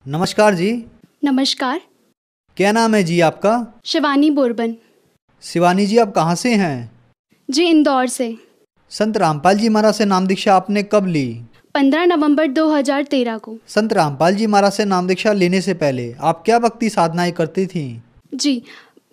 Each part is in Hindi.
नमस्कार जी। नमस्कार। क्या नाम है जी आपका? शिवानी बोरबन। शिवानी जी, आप कहाँ से हैं? जी, इंदौर से। संत रामपाल जी महाराज से नाम दीक्षा आपने कब ली? 15 नवंबर 2013 को। संत रामपाल जी महाराज से नाम दीक्षा लेने से पहले आप क्या भक्ति साधनाएं करती थीं? जी,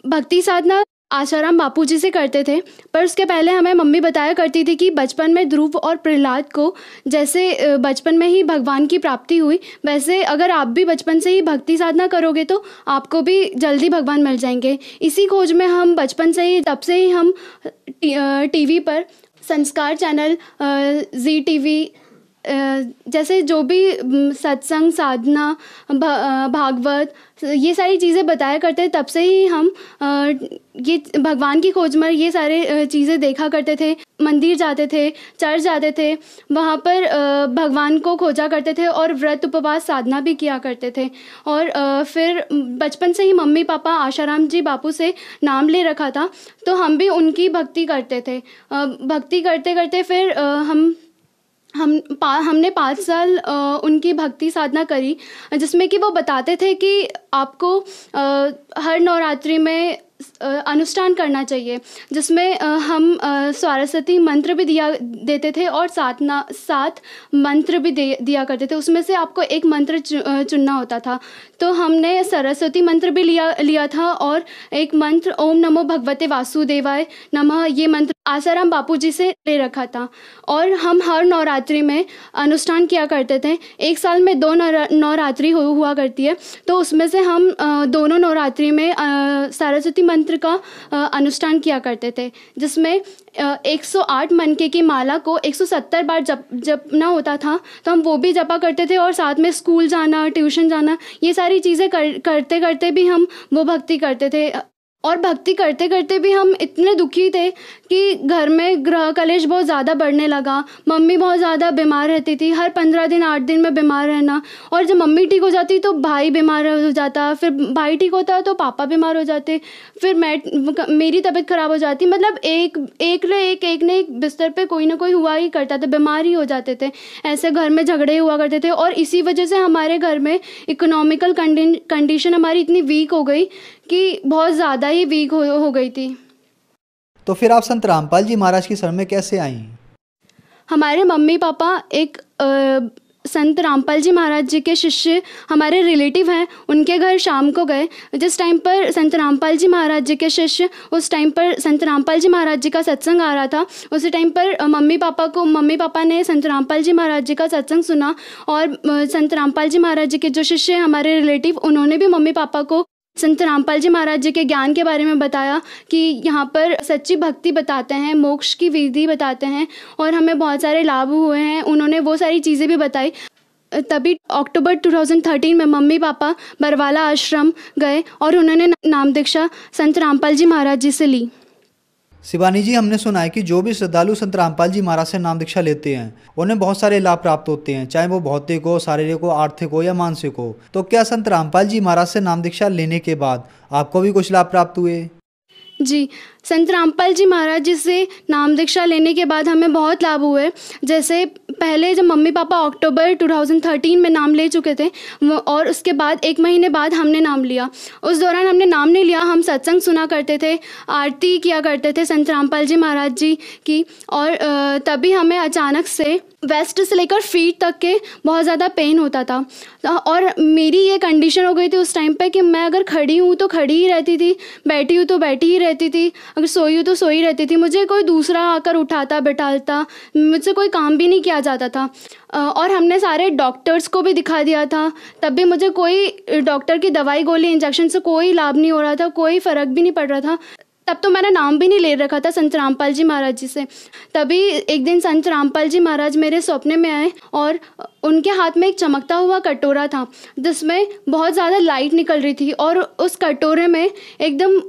भक्ति साधना आशाराम बापू जी से करते थे, पर उसके पहले हमें मम्मी बताया करती थी कि बचपन में ध्रुव और प्रहलाद को जैसे बचपन में ही भगवान की प्राप्ति हुई, वैसे अगर आप भी बचपन से ही भक्ति साधना करोगे तो आपको भी जल्दी भगवान मिल जाएंगे। इसी खोज में हम बचपन से ही, तब से ही हम टीवी पर संस्कार चैनल, जी टीवी जैसे जो भी सत्संग, साधना, भागवत, ये सारी चीज़ें बताया करते, तब से ही हम ये भगवान की खोज में ये सारे चीज़ें देखा करते थे। मंदिर जाते थे, चर्च जाते थे, वहाँ पर भगवान को खोजा करते थे और व्रत उपवास साधना भी किया करते थे। और फिर बचपन से ही मम्मी पापा आशाराम जी बापू से नाम ले रखा था, तो हम भी उनकी भक्ति करते थे। भक्ति करते करते फिर हमने 5 साल उनकी भक्ति साधना करी, जिसमें कि वो बताते थे कि आपको हर नवरात्रि में अनुष्ठान करना चाहिए, जिसमें हम सरस्वती मंत्र भी देते थे और 7 मंत्र भी दिया करते थे। उसमें से आपको एक मंत्र चुनना होता था, तो हमने सरस्वती मंत्र भी लिया था और एक मंत्र ओम नमो भगवते वासुदेवाय नमः, ये मंत्र आसाराम बापू जी से ले रखा था। और हम हर नवरात्रि में अनुष्ठान किया करते थे। एक साल में 2 नवरात्रि हुआ करती है, तो उसमें से हम दोनों नवरात्रि में सरस्वती मंत्र का अनुष्ठान किया करते थे, जिसमें 108 मनके की माला को 170 बार जपना होता था, तो हम वो भी जपा करते थे। और साथ में स्कूल जाना, ट्यूशन जाना, ये सारी चीज़ें करते करते भी हम वो भक्ति करते थे। और भक्ति करते करते भी हम इतने दुखी थे कि घर में गृह कलेश बहुत ज़्यादा बढ़ने लगा। मम्मी बहुत ज़्यादा बीमार रहती थी, हर 15 दिन 8 दिन में बीमार रहना। और जब मम्मी ठीक हो जाती तो भाई बीमार हो जाता, फिर भाई ठीक होता तो पापा बीमार हो जाते, फिर मेरी तबीयत ख़राब हो जाती। मतलब एक ने एक बिस्तर पे कोई ना कोई हुआ ही करता था, बीमार ही हो जाते थे। ऐसे घर में झगड़े हुआ करते थे और इसी वजह से हमारे घर में इकोनॉमिकल कंडीशन हमारी इतनी वीक हो गई कि बहुत ज़्यादा ही वीक हो गई थी। तो फिर आप संत रामपाल जी महाराज की शरण में कैसे आईं? हमारे मम्मी पापा एक संत रामपाल जी महाराज जी के शिष्य, हमारे रिलेटिव हैं, उनके घर शाम को गए। जिस टाइम पर संत रामपाल जी महाराज जी के शिष्य, उस टाइम पर संत रामपाल जी महाराज जी का सत्संग आ रहा था। उसी टाइम पर मम्मी पापा ने संत रामपाल जी महाराज जी का सत्संग सुना और संत रामपाल जी महाराज जी के जो शिष्य हैं, हमारे रिलेटिव, उन्होंने भी मम्मी पापा को संत रामपाल जी महाराज जी के ज्ञान के बारे में बताया कि यहाँ पर सच्ची भक्ति बताते हैं, मोक्ष की विधि बताते हैं और हमें बहुत सारे लाभ हुए हैं। उन्होंने वो सारी चीज़ें भी बताई। तभी अक्टूबर 2013 में मम्मी पापा बरवाला आश्रम गए और उन्होंने नाम दीक्षा संत रामपाल जी महाराज जी से ली। शिवानी जी, हमने सुना है कि जो भी श्रद्धालु संत रामपाल जी महाराज से नाम दीक्षा लेते हैं उन्हें बहुत सारे लाभ प्राप्त होते हैं, चाहे वो भौतिक हो, शारीरिक हो, आर्थिक हो या मानसिक हो। तो क्या संत रामपाल जी महाराज से नाम दीक्षा लेने के बाद आपको भी कुछ लाभ प्राप्त हुए? जी, संत रामपाल जी महाराज जी से नाम दीक्षा लेने के बाद हमें बहुत लाभ हुए। जैसे पहले जब मम्मी पापा अक्टूबर 2013 में नाम ले चुके थे और उसके बाद 1 महीने बाद हमने नाम लिया। उस दौरान हमने नाम नहीं लिया, हम सत्संग सुना करते थे, आरती किया करते थे संत रामपाल जी महाराज जी की। और तभी हमें अचानक से वेस्ट से लेकर फीट तक के बहुत ज़्यादा पेन होता था। और मेरी ये कंडीशन हो गई थी उस टाइम पे कि मैं अगर खड़ी हूँ तो खड़ी ही रहती थी, बैठी हूँ तो बैठी ही रहती थी, अगर सोई हूँ तो सोई रहती थी। मुझे कोई दूसरा आकर उठाता बैठाता, मुझसे कोई काम भी नहीं किया जाता था। और हमने सारे डॉक्टर्स को भी दिखा दिया था, तब भी मुझे कोई डॉक्टर की दवाई गोली इंजेक्शन से कोई लाभ नहीं हो रहा था, कोई फ़र्क भी नहीं पड़ रहा था। तब तो मैंने नाम भी नहीं ले रखा था संत रामपाल जी महाराज जी से। तभी एक दिन संत रामपाल जी महाराज मेरे सपने में आए और उनके हाथ में एक चमकता हुआ कटोरा था जिसमें बहुत ज़्यादा लाइट निकल रही थी और उस कटोरे में एकदम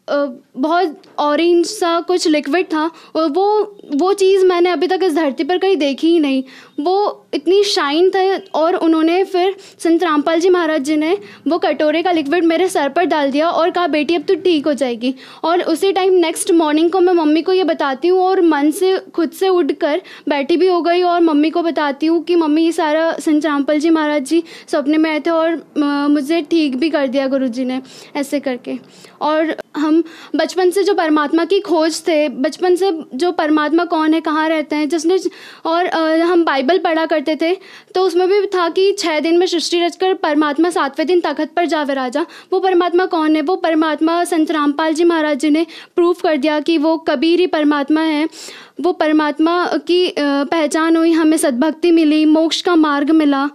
बहुत ऑरेंज सा कुछ लिक्विड था, और वो चीज़ मैंने अभी तक इस धरती पर कहीं देखी ही नहीं। वो इतनी शाइन था, और उन्होंने फिर संत रामपाल जी महाराज जी ने वो कटोरे का लिक्विड मेरे सर पर डाल दिया और कहा, बेटी अब तो ठीक हो जाएगी। और उसी टाइम नेक्स्ट मॉर्निंग को मैं मम्मी को ये बताती हूँ, और मन से खुद से उठकर बैठी भी हो गई और मम्मी को बताती हूँ कि मम्मी ये सारा संत रामपाल जी महाराज जी सपने में आए थे और मुझे ठीक भी कर दिया गुरुजी ने, ऐसे करके। और हम बचपन से जो परमात्मा की खोज थे, बचपन से जो परमात्मा कौन है, कहाँ रहते हैं, जिसने, और हम बाइबल पढ़ा करते थे, तो उसमें भी था कि 6 दिन में सृष्टि रचकर परमात्मा 7वें दिन तख्त पर जा विराजा। वो परमात्मा कौन है? वो परमात्मा संत रामपाल जी महाराज जी ने प्रूफ कर दिया कि वो कबीर ही परमात्मा है। वो परमात्मा की पहचान हुई, हमें सद्भक्ति मिली, मोक्ष का मार्ग मिला।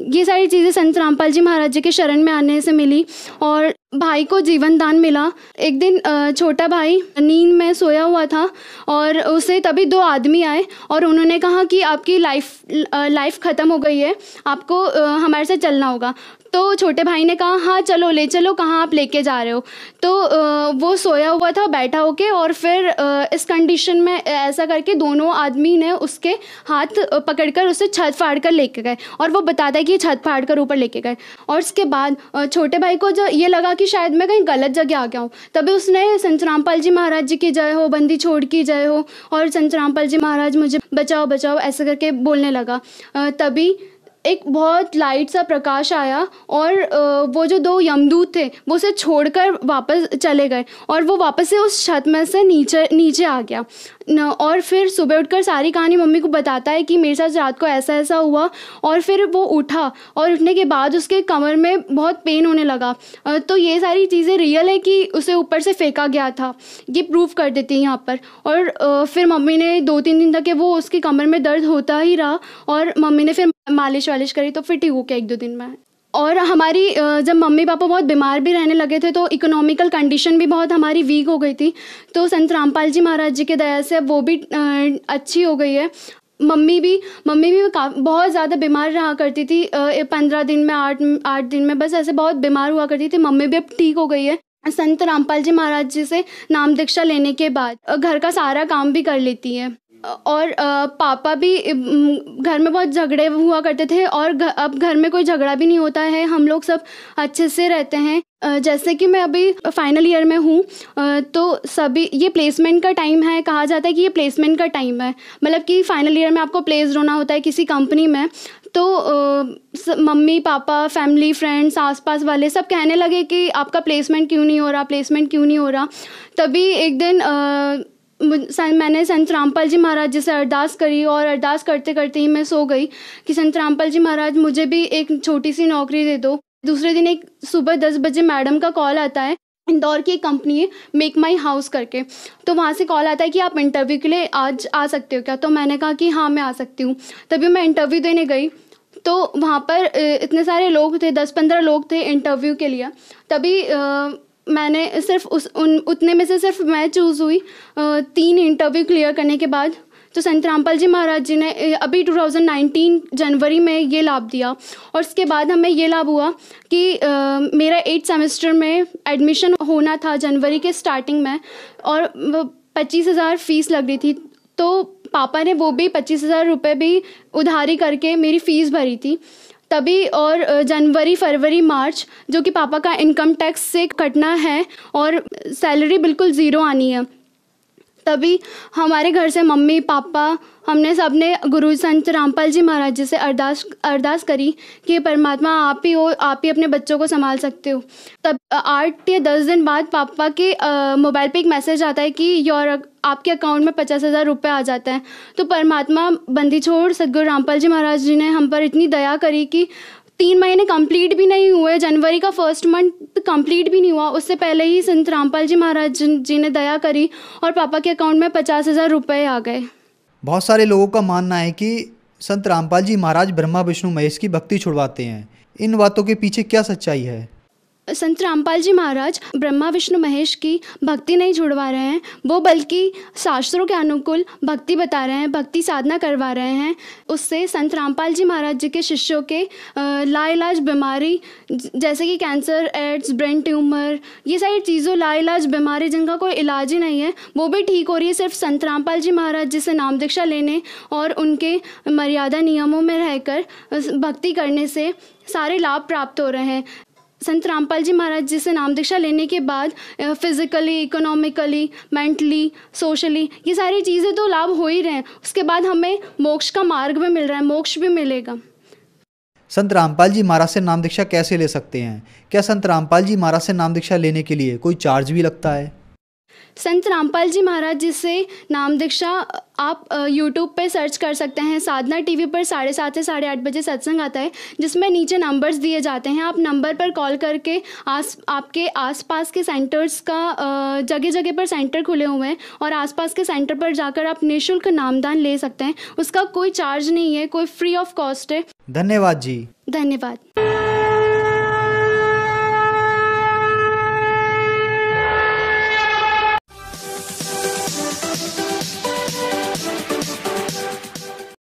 ये सारी चीज़ें संत रामपाल जी महाराज जी के शरण में आने से मिली। और भाई को जीवन दान मिला। एक दिन छोटा भाई नींद में सोया हुआ था, और उसे तभी 2 आदमी आए और उन्होंने कहा कि आपकी लाइफ ख़त्म हो गई है, आपको हमारे साथ चलना होगा। तो छोटे भाई ने कहा, हाँ चलो, ले चलो, कहाँ आप लेके जा रहे हो? तो वो सोया हुआ था बैठा होके, और फिर इस कंडीशन में ऐसा करके दोनों आदमी ने उसके हाथ पकड़कर उसे छत फाड़ कर लेके गए, और वो बताता है कि छत फाड़ कर ऊपर लेके गए। और उसके बाद छोटे भाई को जो ये लगा कि शायद मैं कहीं गलत जगह आ गया हूँ, तभी उसने संत रामपाल जी महाराज जी की जय हो, बंदी छोड़ की जय हो, और संत रामपाल जी महाराज मुझे बचाओ बचाओ ऐसे करके बोलने लगा। तभी एक बहुत लाइट सा प्रकाश आया, और वो जो 2 यमदूत थे वो उसे छोड़कर वापस चले गए, और वो वापस से उस छत में से नीचे आ गया। और फिर सुबह उठकर सारी कहानी मम्मी को बताता है कि मेरे साथ रात को ऐसा ऐसा हुआ। और फिर वो उठा, और उठने के बाद उसके कमर में बहुत पेन होने लगा। तो ये सारी चीज़ें रियल है कि उसे ऊपर से फेंका गया था, ये प्रूफ कर देती है यहाँ पर। और फिर मम्मी ने 2-3 दिन तक वो उसकी कमर में दर्द होता ही रहा, और मम्मी ने फिर मालिश वालिश करी तो फिर ठीक हो गया 1-2 दिन में। और हमारी जब मम्मी पापा बहुत बीमार भी रहने लगे थे, तो इकोनॉमिकल कंडीशन भी बहुत हमारी वीक हो गई थी, तो संत रामपाल जी महाराज जी के दया से अब वो भी अच्छी हो गई है। मम्मी भी बहुत ज़्यादा बीमार रहा करती थी, 15 दिन में 8 दिन में बस ऐसे बहुत बीमार हुआ करती थी। मम्मी भी अब ठीक हो गई है संत रामपाल जी महाराज जी से नाम दीक्षा लेने के बाद। घर का सारा काम भी कर लेती है। और पापा भी घर में बहुत झगड़े हुआ करते थे, और अब घर में कोई झगड़ा भी नहीं होता है, हम लोग सब अच्छे से रहते हैं। जैसे कि मैं अभी फाइनल ईयर में हूँ, तो सभी ये प्लेसमेंट का टाइम है, कहा जाता है कि ये प्लेसमेंट का टाइम है, मतलब कि फाइनल ईयर में आपको प्लेस्ड होना होता है किसी कंपनी में। तो मम्मी पापा, फैमिली, फ्रेंड्स, आसपास वाले सब कहने लगे कि आपका प्लेसमेंट क्यों नहीं हो रहा। तभी एक दिन मैंने संत रामपाल जी महाराज जी से अरदास करी, और अरदास करते करते ही मैं सो गई कि संत रामपाल जी महाराज मुझे भी एक छोटी सी नौकरी दे दो। दूसरे दिन एक सुबह 10 बजे मैडम का कॉल आता है, इंदौर की एक कंपनी है मेक माई हाउस करके, तो वहाँ से कॉल आता है कि आप इंटरव्यू के लिए आज आ सकते हो क्या? तो मैंने कहा कि हाँ मैं आ सकती हूँ। तभी मैं इंटरव्यू देने गई, तो वहाँ पर इतने सारे लोग थे, 10-15 लोग थे इंटरव्यू के लिए। तभी मैंने सिर्फ उतने में से सिर्फ मैं चूज़ हुई 3 इंटरव्यू क्लियर करने के बाद। तो संत रामपाल जी महाराज जी ने अभी 2019 जनवरी में ये लाभ दिया, और उसके बाद हमें ये लाभ हुआ कि मेरा 8th सेमेस्टर में एडमिशन होना था जनवरी के स्टार्टिंग में, और 25,000 फ़ीस लग रही थी। तो पापा ने वो भी 25,000 रुपये भी उधारी करके मेरी फ़ीस भरी थी तभी। और जनवरी, फरवरी, मार्च जो कि पापा का इनकम टैक्स से कटना है, और सैलरी बिल्कुल ज़ीरो आनी है। तभी हमारे घर से मम्मी पापा हमने सब ने गुरु संत रामपाल जी महाराज जी से अरदास करी कि परमात्मा आप ही हो, आप ही अपने बच्चों को संभाल सकते हो। तब 8 या 10 दिन बाद पापा के मोबाइल पे एक मैसेज आता है कि आपके अकाउंट में 50,000 रुपये आ जाते हैं। तो परमात्मा बंदी छोड़ सदगुरु रामपाल जी महाराज जी ने हम पर इतनी दया करी कि 3 महीने कंप्लीट भी नहीं हुए, जनवरी का 1st मंथ कंप्लीट भी नहीं हुआ, उससे पहले ही संत रामपाल जी महाराज जी ने दया करी और पापा के अकाउंट में 50,000 रुपये आ गए। बहुत सारे लोगों का मानना है कि संत रामपाल जी महाराज ब्रह्मा विष्णु महेश की भक्ति छुड़वाते हैं। इन बातों के पीछे क्या सच्चाई है? संत रामपाल जी महाराज ब्रह्मा विष्णु महेश की भक्ति नहीं छुड़वा रहे हैं, वो बल्कि शास्त्रों के अनुकूल भक्ति बता रहे हैं, भक्ति साधना करवा रहे हैं। उससे संत रामपाल जी महाराज जी के शिष्यों के लाइलाज बीमारी जैसे कि कैंसर, एड्स, ब्रेन ट्यूमर, ये सारी चीज़ों लाइलाज बीमारी जिनका कोई इलाज ही नहीं है, वो भी ठीक हो रही है सिर्फ संत रामपाल जी महाराज जी से नाम दीक्षा लेने और उनके मर्यादा नियमों में रहकर भक्ति करने से सारे लाभ प्राप्त हो रहे हैं। संत रामपाल जी महाराज जी से नाम दीक्षा लेने के बाद फिज़िकली, इकोनॉमिकली, मेंटली, सोशली ये सारी चीज़ें तो लाभ हो ही रहे हैं, उसके बाद हमें मोक्ष का मार्ग भी मिल रहा है, मोक्ष भी मिलेगा। संत रामपाल जी महाराज से नाम दीक्षा कैसे ले सकते हैं? क्या संत रामपाल जी महाराज से नाम दीक्षा लेने के लिए कोई चार्ज भी लगता है? संत रामपाल जी महाराज जी से नाम दीक्षा आप यूट्यूब पे सर्च कर सकते हैं। साधना टीवी पर 7:30 से 8:30 बजे सत्संग आता है, जिसमें नीचे नंबर्स दिए जाते हैं। आप नंबर पर कॉल करके आपके आसपास के सेंटर्स का जगह जगह पर सेंटर खुले हुए हैं और आसपास के सेंटर पर जाकर आप निःशुल्क नामदान ले सकते हैं। उसका कोई चार्ज नहीं है, कोई फ्री ऑफ कॉस्ट है। धन्यवाद जी। धन्यवाद।